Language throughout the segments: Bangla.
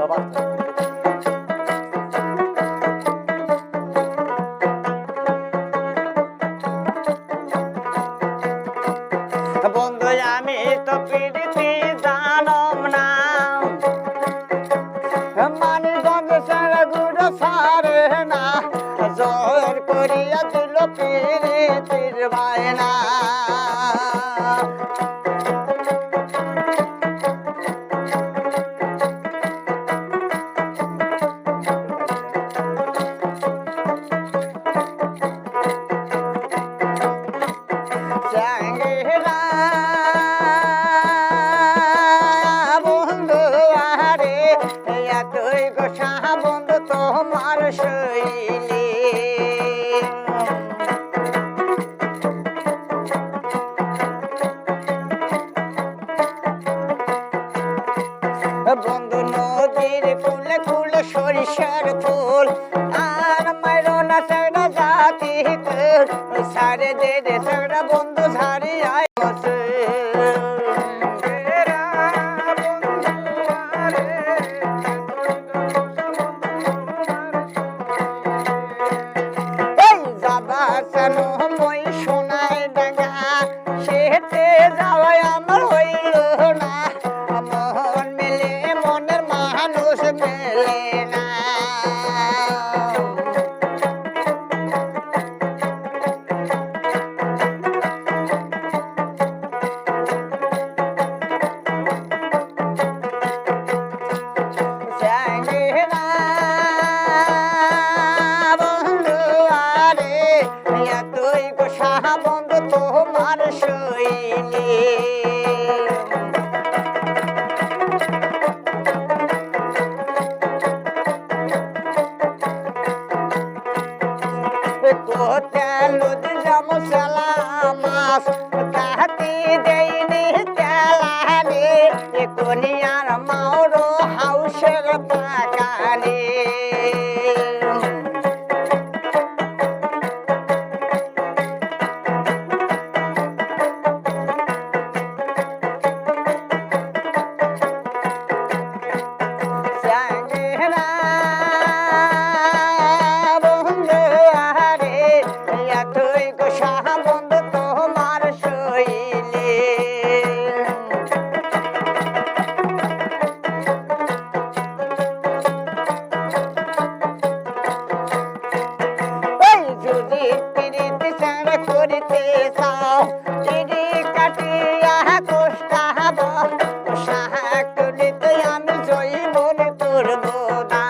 ধন্যবাদ। বন্ধু আমি তো পিড়িতি জানম না, মানিকগঞ্জ ছেড়ে গুড়ো সারে না, জোর করিয়া দিল পিড়িতির বায়না। বন্ধু আরে তুই গোসা বন্ধু তোমার শৈলী, বন্ধু নদীর কুলে কুলে সরিষার ফুল, আর মাইরো না সেটা জাতি সারে দে দে সেটা বন্ধু ঝাড়ি আয় বসে। মই সোনায় ডাঙ্গা সেতে যাওয়াই আমার হইল না, মন মেলে মনের মানুষ মেলে না। বন্ধু আরে তুই গোসা বন্ধু তোমার শৈলী, নদী যেমন চেলা মাছ তাহাতি দেয়নি তেলানি, কোনিয়ার মাওরো হাউসের বাগানে। বন্ধু আরে তুই গোসা বন্ধু তোমার শৈলী, যদি পিড়িতি ছেড়ে করিতে চাও পিড়ি কাটিয়া কোষ্টাব, সাহাকুলিতে আমি জয়ী মনে করব না।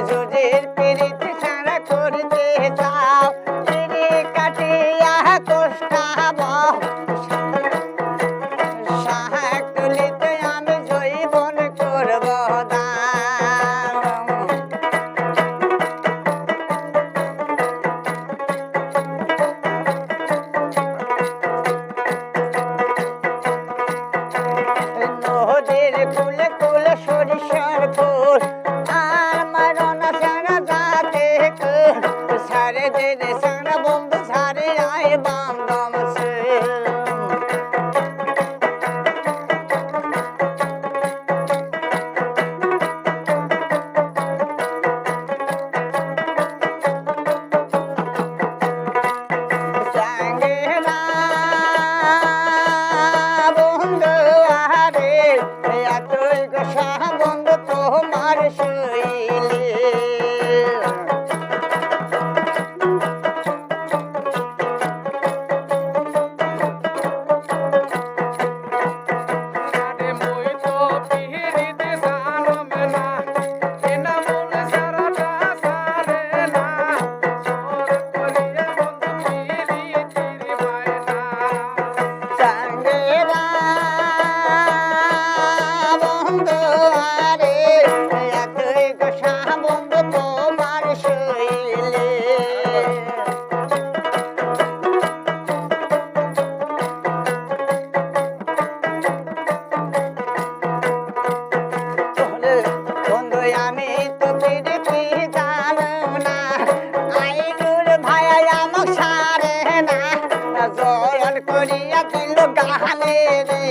যুজির পিড়িতি ছেড়ে করিতে চাও পিড়ি কাটিয়া কোষ্টাব, সাহাকুলিতে আমি জয়ী মনে করব না। নদীর কুলে কুলে সরিষার ফুল, আর মারো না করিয়া দিল গাহানে রে